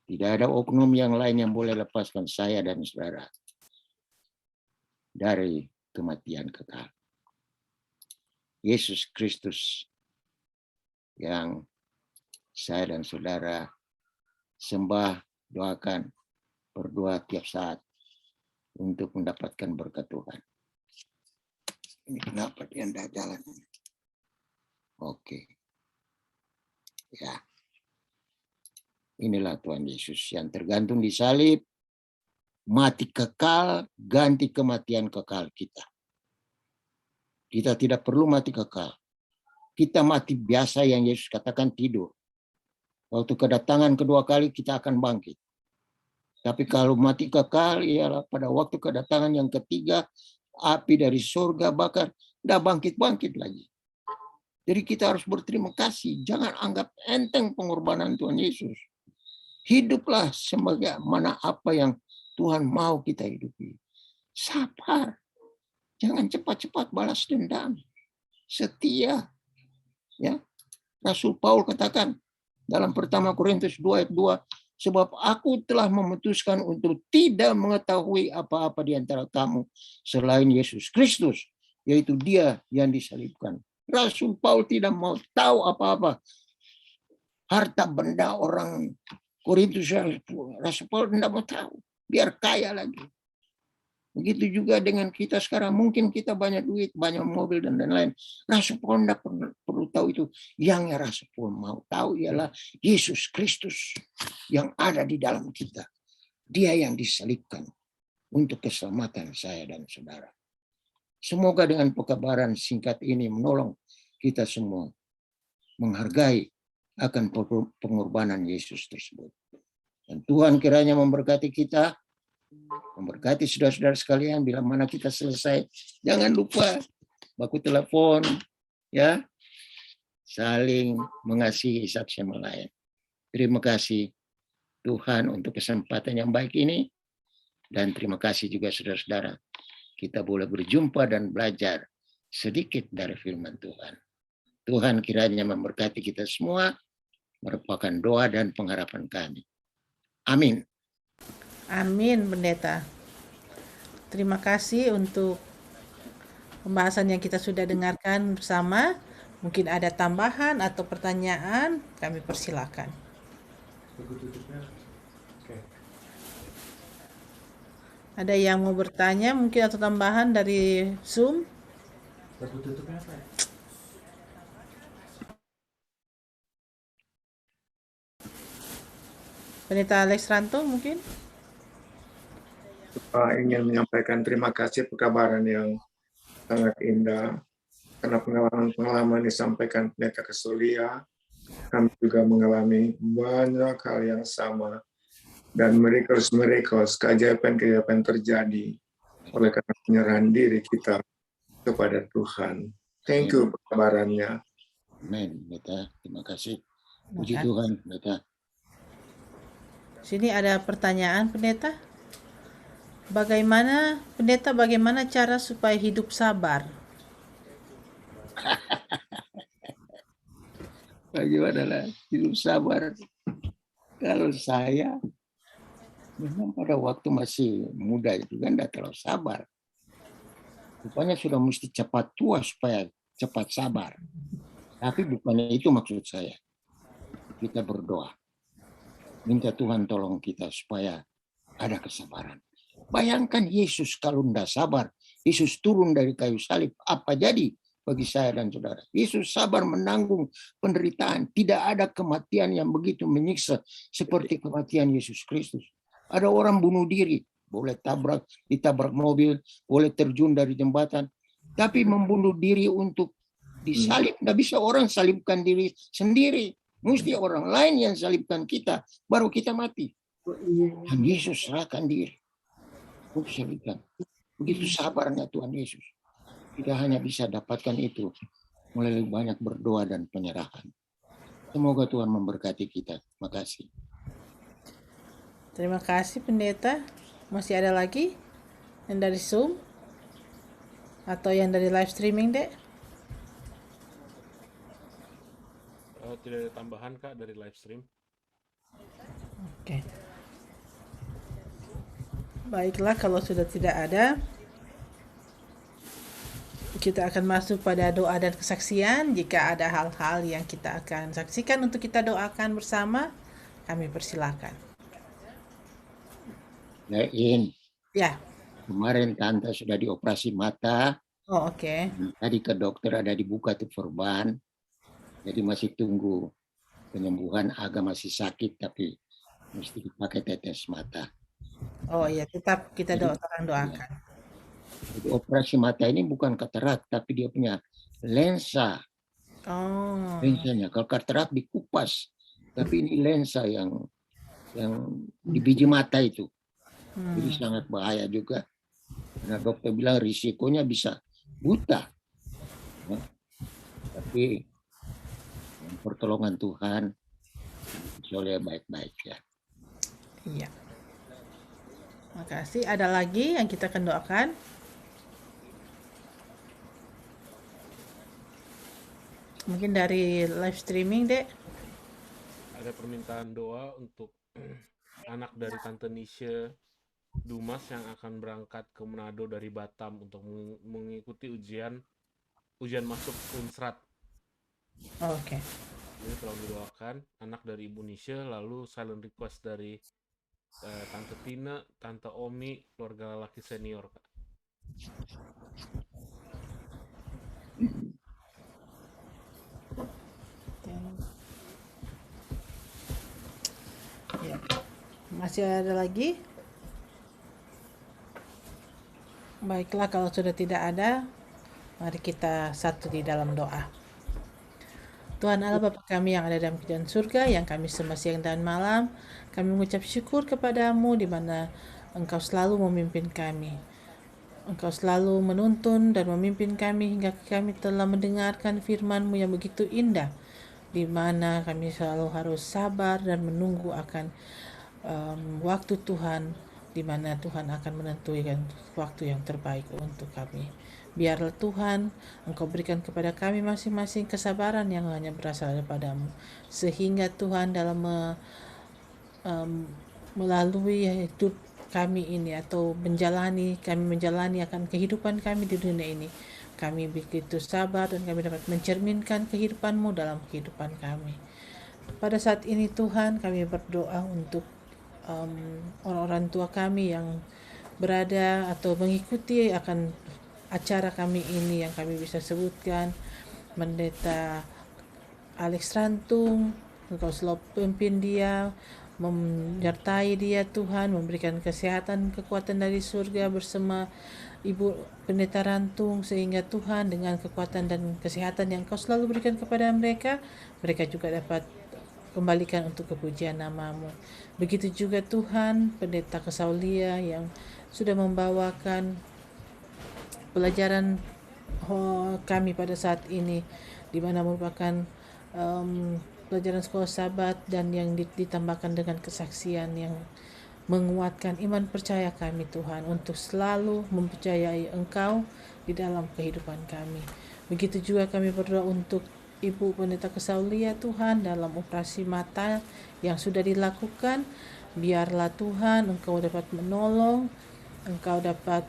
Tidak ada oknum yang lain yang boleh lepaskan saya dan saudara dari kematian kekal. Yesus Kristus yang saya dan saudara sembah, doakan, berdoa tiap saat untuk mendapatkan berkat Tuhan. Ini kenapa dia tidak jalan? Oke. Ya. Inilah Tuhan Yesus yang tergantung di salib, mati kekal, ganti kematian kekal kita. Kita tidak perlu mati kekal. Kita mati biasa yang Yesus katakan tidur. Waktu kedatangan kedua kali kita akan bangkit. Tapi kalau mati kekal ialah pada waktu kedatangan yang ketiga, api dari surga bakar, tidak bangkit-bangkit lagi. Jadi kita harus berterima kasih. Jangan anggap enteng pengorbanan Tuhan Yesus. Hiduplah sebagaimana apa yang Tuhan mau kita hidupi. Sabar. Jangan cepat-cepat balas dendam. Setia. Ya. Rasul Paul katakan dalam pertama Korintus 2 ayat 2, sebab aku telah memutuskan untuk tidak mengetahui apa-apa di antara kamu selain Yesus Kristus, yaitu Dia yang disalibkan. Rasul Paul tidak mau tahu apa-apa. Harta benda orang Korintus, Rasul Paul tidak mau tahu. Biar kaya lagi. Begitu juga dengan kita sekarang. Mungkin kita banyak duit, banyak mobil, dan lain-lain. Rasul Paul tidak perlu tahu itu. Yang Rasul Paul mau tahu ialah Yesus Kristus yang ada di dalam kita. Dia yang disalibkan untuk keselamatan saya dan saudara. Semoga dengan pekabaran singkat ini menolong kita semua menghargai akan pengorbanan Yesus tersebut. Dan Tuhan kiranya memberkati kita, memberkati saudara-saudara sekalian. Bila mana kita selesai, jangan lupa baku telepon, ya, saling mengasihi satu sama lain. Terima kasih Tuhan untuk kesempatan yang baik ini, dan terima kasih juga saudara-saudara. Kita boleh berjumpa dan belajar sedikit dari firman Tuhan. Tuhan kiranya memberkati kita semua, merupakan doa dan pengharapan kami. Amin. Amin, Pendeta. Terima kasih untuk pembahasan yang kita sudah dengarkan bersama. Mungkin ada tambahan atau pertanyaan, kami persilakan. Ada yang mau bertanya mungkin atau tambahan dari Zoom? Pendeta Alex Ranto mungkin? Ingin menyampaikan terima kasih pekabaran yang sangat indah, karena pengalaman-pengalaman disampaikan Pendeta Kesulia, kami juga mengalami banyak hal yang sama, dan miracles, keajaiban terjadi oleh karena penyerahan diri kita kepada Tuhan. Thank you pekabarannya. Amin, Pendeta. Terima kasih. Puji Tuhan, Pendeta. Sini ada pertanyaan, Pendeta. Bagaimana cara supaya hidup sabar? Bagaimana lah hidup sabar? Kalau saya memang pada waktu masih muda itu kan tidak terlalu sabar. Rupanya sudah mesti cepat tua supaya cepat sabar. Tapi bukannya itu maksud saya. Kita berdoa. Minta Tuhan tolong kita supaya ada kesabaran. Bayangkan Yesus kalau tidak sabar, Yesus turun dari kayu salib, apa jadi bagi saya dan saudara? Yesus sabar menanggung penderitaan. Tidak ada kematian yang begitu menyiksa seperti kematian Yesus Kristus. Ada orang bunuh diri, boleh ditabrak mobil, boleh terjun dari jembatan, tapi membunuh diri untuk disalib. Tidak bisa orang salibkan diri sendiri. Mesti orang lain yang salibkan kita, baru kita mati. Dan Yesus serahkan diri. Salibkan. Begitu sabarnya Tuhan Yesus. Kita hanya bisa dapatkan itu melalui banyak berdoa dan penyerahan. Semoga Tuhan memberkati kita. Terima kasih. Terima kasih Pendeta. Masih ada lagi yang dari Zoom atau yang dari live streaming, Dek? Tidak ada tambahan Kak dari live stream. Oke. Baiklah, kalau sudah tidak ada, kita akan masuk pada doa dan kesaksian. Jika ada hal-hal yang kita akan saksikan untuk kita doakan bersama, kami persilakan. Yain, Ya. kemarin tante sudah dioperasi mata. Oh, oke. Tadi ke dokter ada dibuka tuh perban. Jadi masih tunggu penyembuhan, agak masih sakit tapi mesti dipakai tetes mata. Oh iya, tetap kita Jadi, doakan. Jadi operasi mata ini bukan katarak tapi dia punya lensa. Oh. Lensanya kalau katarak dikupas, tapi ini lensa yang di biji mata itu. Jadi sangat bahaya juga. Karena dokter bilang risikonya bisa buta. Ya. Tapi pertolongan Tuhan soleh baik-baik ya. Iya. Makasih. Ada lagi yang kita akan doakan? Mungkin dari live streaming, Dek. Ada permintaan doa untuk anak dari Tante Nisha Dumas yang akan berangkat ke Manado dari Batam untuk mengikuti ujian masuk Unsrat. Oh, oke. Ini tolong didoakan. Anak dari Ibu Nisha, lalu silent request dari Tante Tina, Tante Omi, keluarga laki senior, Kak. Ya. Masih ada lagi? Baiklah, kalau sudah tidak ada, mari kita satu di dalam doa. Tuhan Allah Bapa kami yang ada dalam kerajaan surga, yang kami sembah siang dan malam, kami mengucap syukur kepadamu di mana Engkau selalu memimpin kami. Engkau selalu menuntun dan memimpin kami hingga kami telah mendengarkan firman-Mu yang begitu indah, di mana kami selalu harus sabar dan menunggu akan waktu Tuhan, di mana Tuhan akan menentukan waktu yang terbaik untuk kami. Biarlah Tuhan, Engkau berikan kepada kami masing-masing kesabaran yang hanya berasal daripada-Mu, sehingga Tuhan dalam melalui hidup kami ini atau kami menjalani akan kehidupan kami di dunia ini, kami begitu sabar dan kami dapat mencerminkan kehidupan-Mu dalam kehidupan kami. Pada saat ini Tuhan, kami berdoa untuk orang-orang tua kami yang berada atau mengikuti akan acara kami ini yang kami bisa sebutkan. Pendeta Alex Rantung, Engkau selalu pimpin dia, menyertai dia Tuhan, memberikan kesehatan, kekuatan dari surga bersama Ibu Pendeta Rantung, sehingga Tuhan dengan kekuatan dan kesehatan yang Kau selalu berikan kepada mereka, mereka juga dapat kembalikan untuk kepujian nama-Mu. Begitu juga Tuhan, Pendeta Kesaulia yang sudah membawakan pelajaran kami pada saat ini, di mana merupakan pelajaran sekolah Sabat dan yang ditambahkan dengan kesaksian yang menguatkan iman percaya kami Tuhan untuk selalu mempercayai Engkau di dalam kehidupan kami. Begitu juga kami berdoa untuk Ibu Pendeta Kesaulia Tuhan dalam operasi mata yang sudah dilakukan. Biarlah Tuhan Engkau dapat menolong, Engkau dapat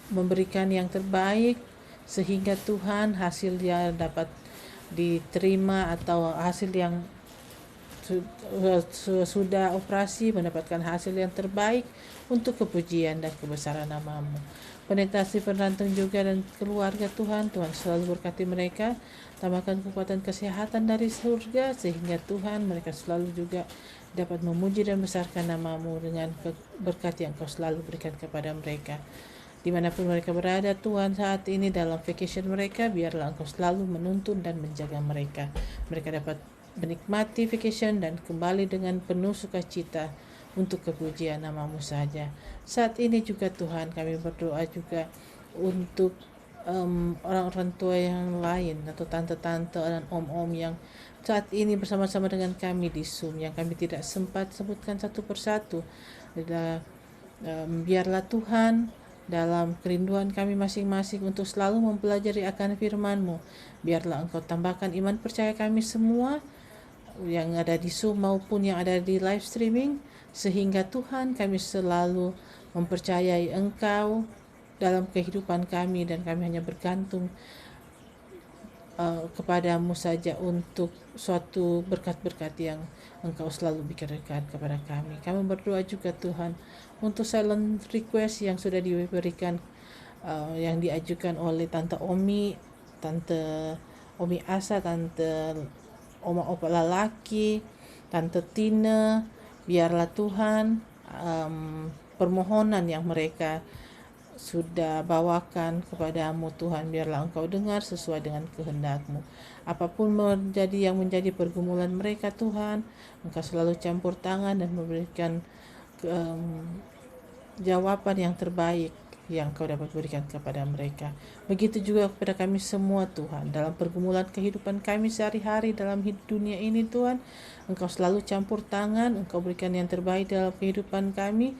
memberikan yang terbaik, sehingga Tuhan hasilnya dapat diterima atau hasil yang sudah operasi mendapatkan hasil yang terbaik untuk kepujian dan kebesaran nama-Mu. Pendeta Stephen Rantung juga dan keluarga Tuhan selalu berkati mereka, tambahkan kekuatan kesehatan dari surga, sehingga Tuhan mereka selalu juga dapat memuji dan besarkan nama-Mu dengan berkat yang Kau selalu berikan kepada mereka. Dimanapun mereka berada Tuhan saat ini dalam vacation mereka, biarlah Engkau selalu menuntun dan menjaga mereka. Mereka dapat menikmati vacation dan kembali dengan penuh sukacita untuk kepujian nama-Mu saja. Saat ini juga Tuhan kami berdoa juga untuk orang-orang tua yang lain atau tante-tante dan om-om yang saat ini bersama-sama dengan kami di Zoom yang kami tidak sempat sebutkan satu persatu. Biarlah Tuhan dalam kerinduan kami masing-masing untuk selalu mempelajari akan firman-Mu. Biarlah Engkau tambahkan iman percaya kami semua yang ada di Zoom maupun yang ada di live streaming, sehingga Tuhan kami selalu mempercayai Engkau dalam kehidupan kami dan kami hanya bergantung kepadamu saja untuk suatu berkat-berkat yang Engkau selalu berikan kepada kami. Kami berdoa juga Tuhan untuk silent request yang sudah diberikan, yang diajukan oleh Tante Omi, Tante Omi Asa, Tante Oma Opa Lalaki, Tante Tina. Biarlah Tuhan permohonan yang mereka sudah bawakan kepadamu Tuhan, biarlah Engkau dengar sesuai dengan kehendak-Mu. Apapun yang menjadi pergumulan mereka Tuhan, Engkau selalu campur tangan dan memberikan jawaban yang terbaik yang Kau dapat berikan kepada mereka. Begitu juga kepada kami semua Tuhan, dalam pergumulan kehidupan kami sehari-hari dalam dunia ini Tuhan, Engkau selalu campur tangan, Engkau berikan yang terbaik dalam kehidupan kami.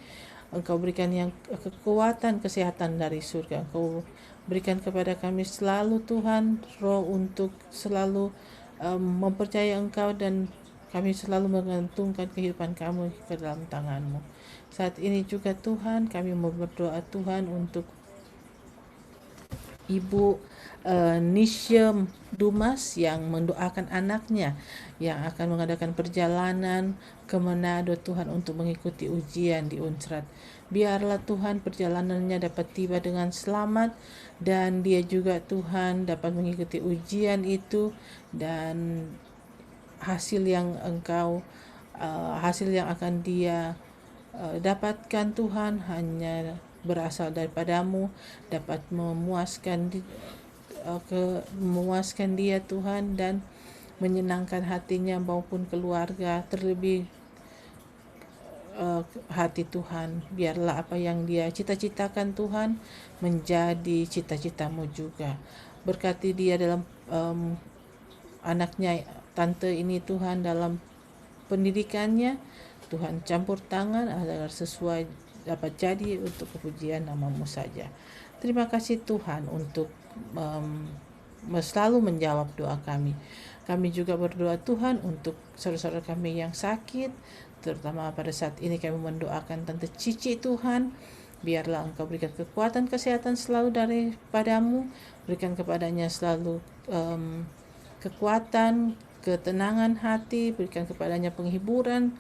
Engkau berikan yang kekuatan, kesehatan dari surga. Engkau berikan kepada kami selalu Tuhan roh untuk selalu mempercayai Engkau, dan kami selalu menggantungkan kehidupan kami ke dalam tangan-Mu. Saat ini juga Tuhan kami mau berdoa Tuhan untuk Ibu Nisha Dumas yang mendoakan anaknya yang akan mengadakan perjalanan ke Manado Tuhan untuk mengikuti ujian di Unsrat. Biarlah Tuhan perjalanannya dapat tiba dengan selamat, dan dia juga Tuhan dapat mengikuti ujian itu, dan hasil yang akan dia dapatkan Tuhan hanya berasal daripadamu, dapat memuaskan dia Tuhan dan menyenangkan hatinya maupun keluarga, terlebih hati Tuhan. Biarlah apa yang dia cita-citakan Tuhan menjadi cita-citamu juga. Berkati dia dalam anaknya tante ini Tuhan, dalam pendidikannya Tuhan campur tangan agar sesuai dapat jadi untuk kepujian nama-Mu saja. Terima kasih Tuhan untuk selalu menjawab doa kami. Kami juga berdoa Tuhan untuk saudara-saudara kami yang sakit, terutama pada saat ini kami mendoakan Tante Cici Tuhan. Biarlah Engkau berikan kekuatan kesehatan selalu daripada-Mu, berikan kepadanya selalu kekuatan, ketenangan hati, berikan kepadanya penghiburan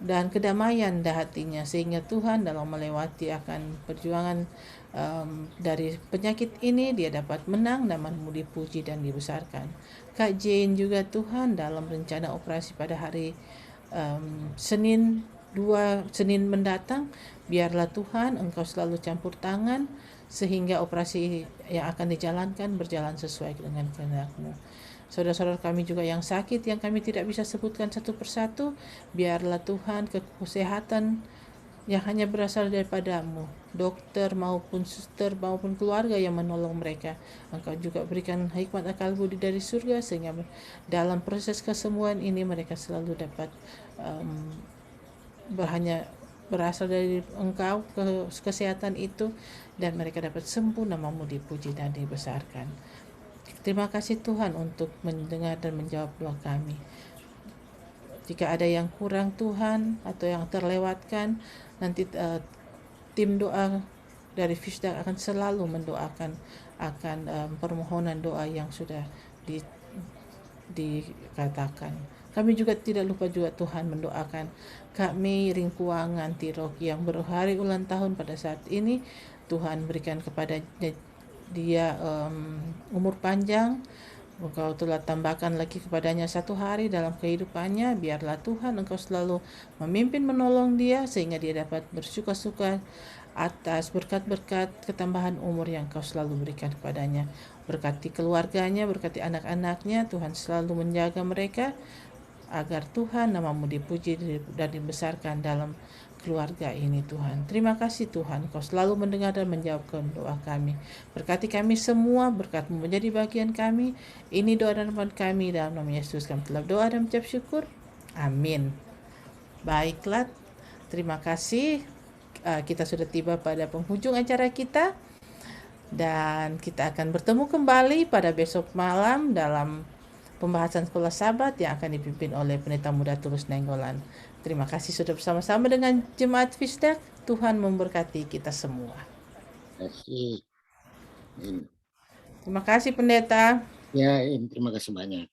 dan kedamaian hatinya, sehingga Tuhan dalam melewati akan perjuangan dari penyakit ini dia dapat menang, nama-Mu dipuji dan dibesarkan. Kak Jane juga Tuhan dalam rencana operasi pada hari Senin mendatang, biarlah Tuhan Engkau selalu campur tangan sehingga operasi yang akan dijalankan berjalan sesuai dengan kehendak-Mu. Saudara-saudara kami juga yang sakit, yang kami tidak bisa sebutkan satu persatu, biarlah Tuhan kesehatan yang hanya berasal daripada-Mu, dokter maupun suster maupun keluarga yang menolong mereka. Engkau juga berikan hikmat akal budi dari surga, sehingga dalam proses kesembuhan ini mereka selalu dapat hanya berasal dari Engkau kesehatan itu, dan mereka dapat sembuh, nama-Mu dipuji dan dibesarkan. Terima kasih Tuhan untuk mendengar dan menjawab doa kami. Jika ada yang kurang Tuhan atau yang terlewatkan, nanti tim doa dari Fisdak akan selalu mendoakan akan permohonan doa yang sudah dikatakan. Kami juga tidak lupa juga Tuhan mendoakan Kak Mei Ringkuangan Tirok yang berhari ulang tahun pada saat ini. Tuhan berikan kepada dia umur panjang. Engkau telah tambahkan lagi kepadanya 1 hari dalam kehidupannya. Biarlah Tuhan Engkau selalu memimpin menolong dia, sehingga dia dapat bersuka-suka atas berkat-berkat ketambahan umur yang Engkau selalu berikan kepadanya. Berkati keluarganya, berkati anak-anaknya. Tuhan selalu menjaga mereka agar Tuhan nama-Mu dipuji dan dibesarkan dalam keluarga ini Tuhan. Terima kasih Tuhan, Kau selalu mendengar dan menjawabkan doa kami. Berkati kami semua, berkat-Mu menjadi bagian kami. Ini doa dan harapan kami dalam nama Yesus. Kami telah doa dan mengucap syukur. Amin. Baiklah, terima kasih. Kita sudah tiba pada penghujung acara kita. Dan kita akan bertemu kembali pada besok malam dalam pembahasan sekolah Sabat yang akan dipimpin oleh Pendeta Muda Tulus Nainggolan. Terima kasih sudah bersama-sama dengan Jemaat Fisdak. Tuhan memberkati kita semua. Terima kasih. Terima kasih Pendeta. Ya, terima kasih banyak.